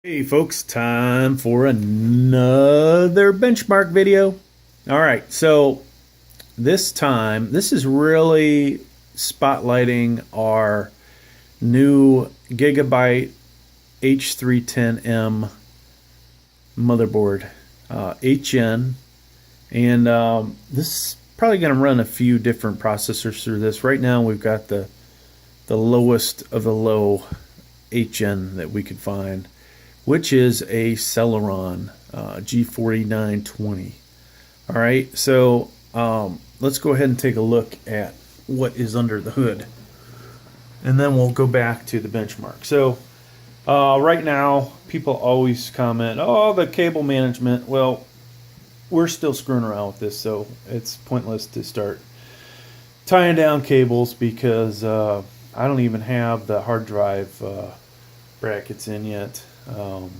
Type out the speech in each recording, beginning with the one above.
Hey folks, time for another benchmark video. All right, so this time, this is really spotlighting our new Gigabyte H310M motherboard, HN, and this is probably going to run a few different processors through this. Right now, we've got the lowest of the low HN that we could find, which is a Celeron G4920. All right, so let's go ahead and take a look at what is under the hood, and then we'll go back to the benchmark. So right now, people always comment, oh, the cable management. Well, we're still screwing around with this, so it's pointless to start tying down cables because I don't even have the hard drive brackets in yet.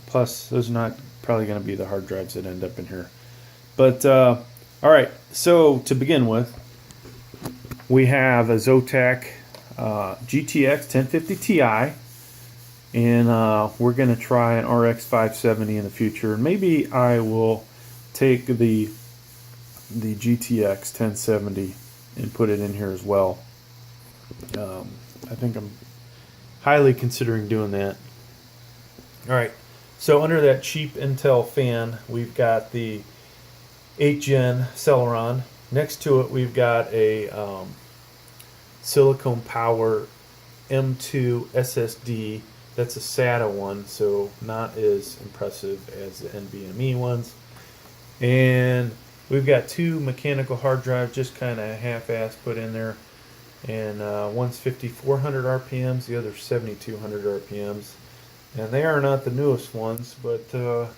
Plus, those are not probably going to be the hard drives that end up in here. But, all right, so to begin with, we have a Zotac GTX 1050 Ti, and we're going to try an RX 570 in the future. Maybe I will take the GTX 1070 and put it in here as well. I think I'm highly considering doing that. All right, so under that cheap Intel fan, we've got the 8-gen Celeron. Next to it, we've got a Silicon Power M2 SSD. That's a SATA one, so not as impressive as the NVMe ones. And we've got two mechanical hard drives, just kind of half-ass put in there. And one's 5,400 RPMs, the other's 7,200 RPMs. And they are not the newest ones, but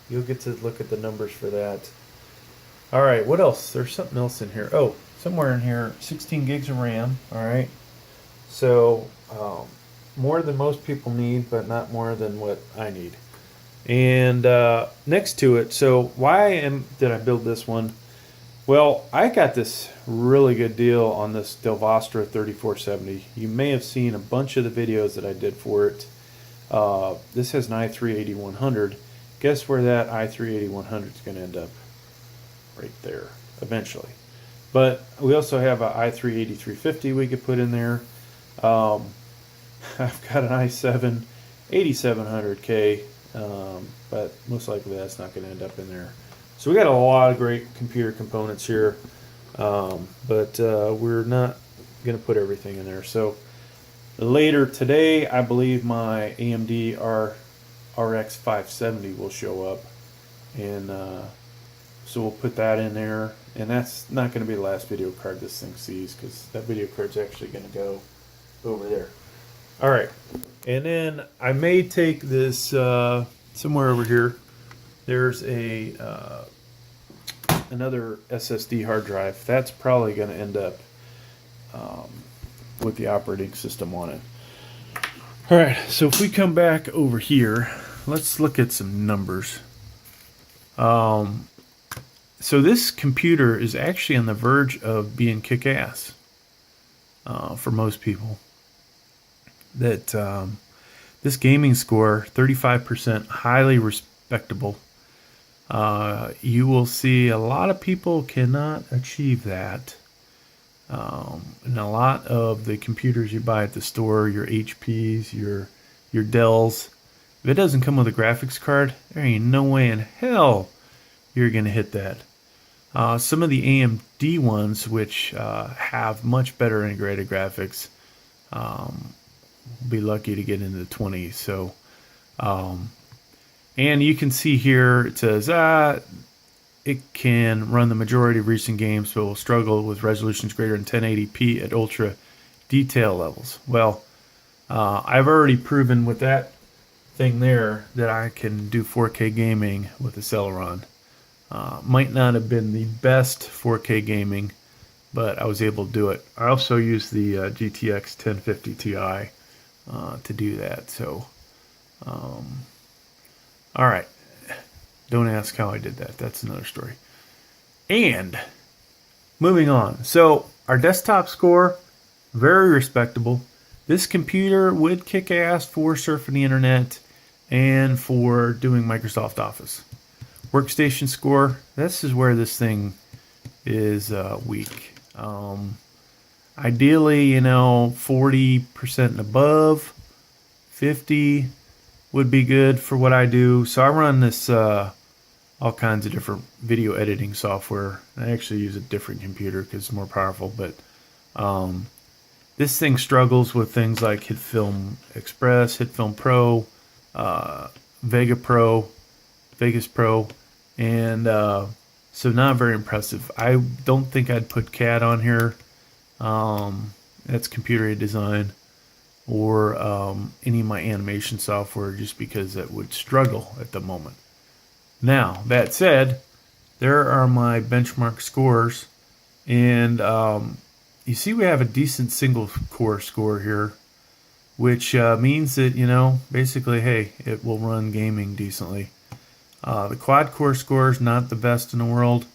you'll get to look at the numbers for that. All right, what else? There's something else in here. Oh, somewhere in here, 16 gigs of RAM. All right, so more than most people need, but not more than what I need. And next to it, so did I build this one? Well, I got this really good deal on this Delvastra 3470. You may have seen a bunch of the videos that I did for it. This has an i3-8100. Guess where that i3-8100 is going to end up? Right there, eventually. But we also have an i3-8350 we could put in there. I've got an i7 8700K, but most likely that's not going to end up in there. So we got a lot of great computer components here, but we're not going to put everything in there. So later today, I believe my AMD RX 570 will show up, and so we'll put that in there. And that's not going to be the last video card this thing sees, because that video card's actually going to go over there. All right, and then I may take this somewhere over here. There's a another SSD hard drive. That's probably going to end up with the operating system on it. All right, so if we come back over here, let's look at some numbers. So this computer is actually on the verge of being kick-ass for most people. That this gaming score, 35%, highly respectable. You will see a lot of people cannot achieve that. And a lot of the computers you buy at the store, your HPs, your Dells, if it doesn't come with a graphics card, there ain't no way in hell you're going to hit that. Some of the AMD ones, which have much better integrated graphics, be lucky to get into the 20s. So, and you can see here it says it can run the majority of recent games, but will struggle with resolutions greater than 1080p at ultra detail levels. Well, I've already proven with that thing there that I can do 4K gaming with the Celeron. Might not have been the best 4K gaming, but I was able to do it. I also used the GTX 1050 Ti to do that. So, all right. Don't ask how I did that. That's another story. And moving on. So our desktop score, very respectable. This computer would kick ass for surfing the internet and for doing Microsoft Office. Workstation score, this is where this thing is weak. Ideally, 40% and above, 50 would be good for what I do. So I run this all kinds of different video editing software. I actually use a different computer because it's more powerful, but this thing struggles with things like HitFilm Express, HitFilm Pro, Vegas Pro, and so not very impressive. I don't think I'd put CAD on here. That's computer aided design, or any of my animation software, just because that would struggle at the moment. Now, that said, there are my benchmark scores, and you see we have a decent single core score here, which means that, basically, hey, it will run gaming decently. The quad core score is not the best in the world,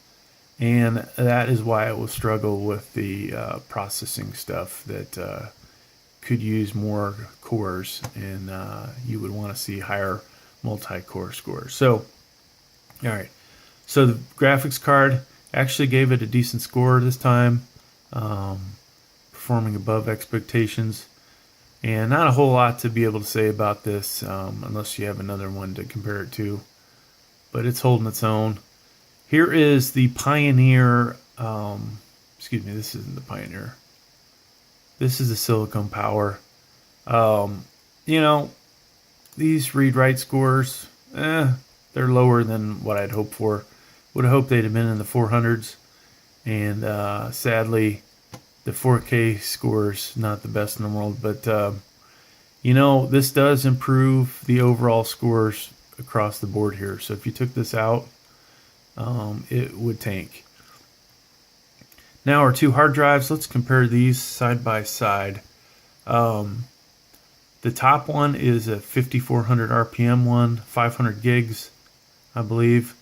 and that is why it will struggle with the processing stuff that could use more cores, and you would want to see higher multi-core scores. So, all right. So the graphics card actually gave it a decent score this time, performing above expectations. And not a whole lot to be able to say about this unless you have another one to compare it to. But it's holding its own. Here is the Pioneer. Excuse me, this isn't the Pioneer. This is the Silicon Power. These read-write scores, they're lower than what I'd hoped for. Would have hoped they'd have been in the 400s. And sadly, the 4K score's not the best in the world. But, this does improve the overall scores across the board here. So if you took this out, it would tank. Now our two hard drives, let's compare these side by side. The top one is a 5400 RPM one, 500 gigs, I believe.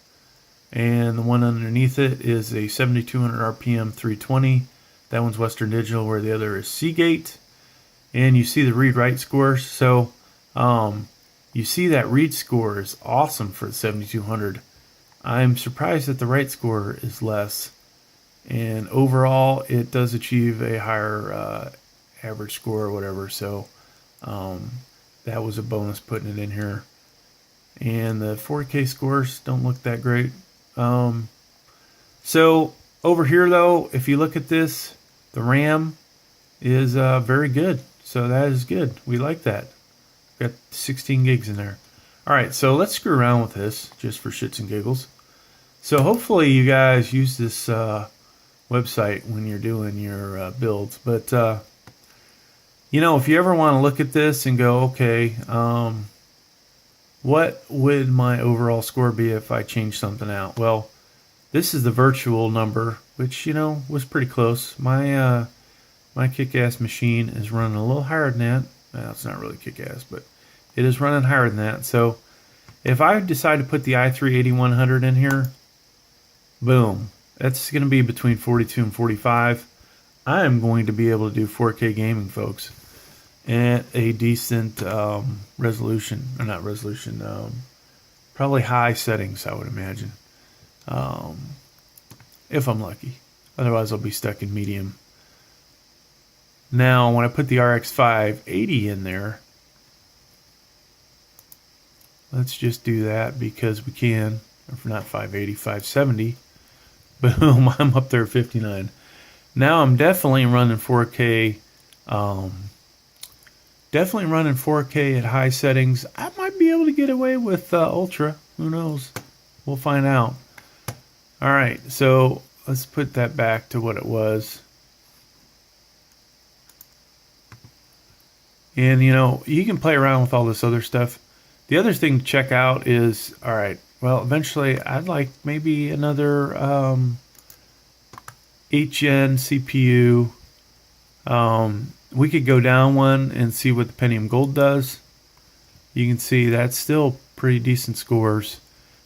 And the one underneath it is a 7200 RPM 320. That one's Western Digital, where the other is Seagate. And you see the read-write scores. So you see that read score is awesome for the 7200. I'm surprised that the write score is less. And overall, it does achieve a higher average score or whatever. So that was a bonus putting it in here. And the 4K scores don't look that great. So over here, though, if you look at this, the RAM is very good. So that is good. We like that. Got 16 gigs in there. All right, so let's screw around with this just for shits and giggles. So hopefully you guys use this website when you're doing your builds. But, if you ever want to look at this and go, okay, what would my overall score be if I changed something out? Well, this is the virtual number, which, was pretty close. My kick-ass machine is running a little higher than that. Well, it's not really kick-ass, but it is running higher than that. So if I decide to put the i3-8100 in here, boom, that's going to be between 42 and 45. I am going to be able to do 4K gaming, folks, at a decent resolution, or not resolution, probably high settings, I would imagine, if I'm lucky. Otherwise, I'll be stuck in medium. Now, when I put the RX 580 in there, let's just do that because we can. If not 580, 570. Boom, I'm up there at 59. Now I'm definitely running 4K. Definitely running 4K at high settings. I might be able to get away with Ultra. Who knows? We'll find out. All right, so let's put that back to what it was. And, you can play around with all this other stuff. The other thing to check out is, all right, well, eventually I'd like maybe another HN CPU. We could go down one and see what the Pentium Gold does. You can see that's still pretty decent scores.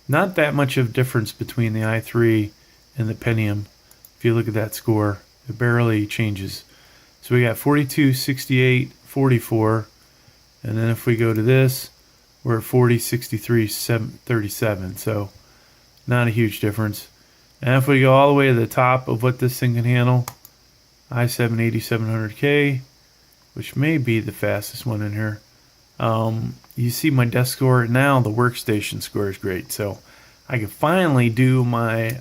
Not that much of a difference between the i3 and the Pentium. If you look at that score, it barely changes. So we got 42, 68, 44. And then if we go to this, we're at 40, 63, 37. So not a huge difference. And if we go all the way to the top of what this thing can handle, i7 8700K, which may be the fastest one in here. You see my desk score. Now the workstation score is great. So I can finally do my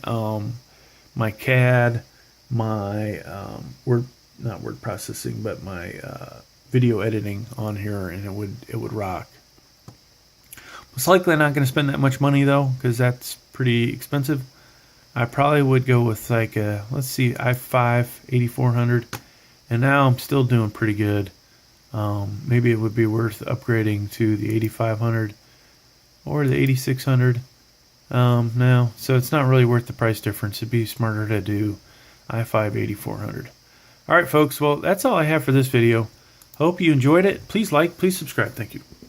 my CAD, my not word processing, but my video editing on here, and it would rock. Most likely not going to spend that much money though, because that's pretty expensive. I probably would go with like a, let's see, i5 8400, and now I'm still doing pretty good. Maybe it would be worth upgrading to the 8500 or the 8600 now. So it's not really worth the price difference. It'd be smarter to do i5 8400. All right, folks. Well, that's all I have for this video. Hope you enjoyed it. Please like, please subscribe. Thank you.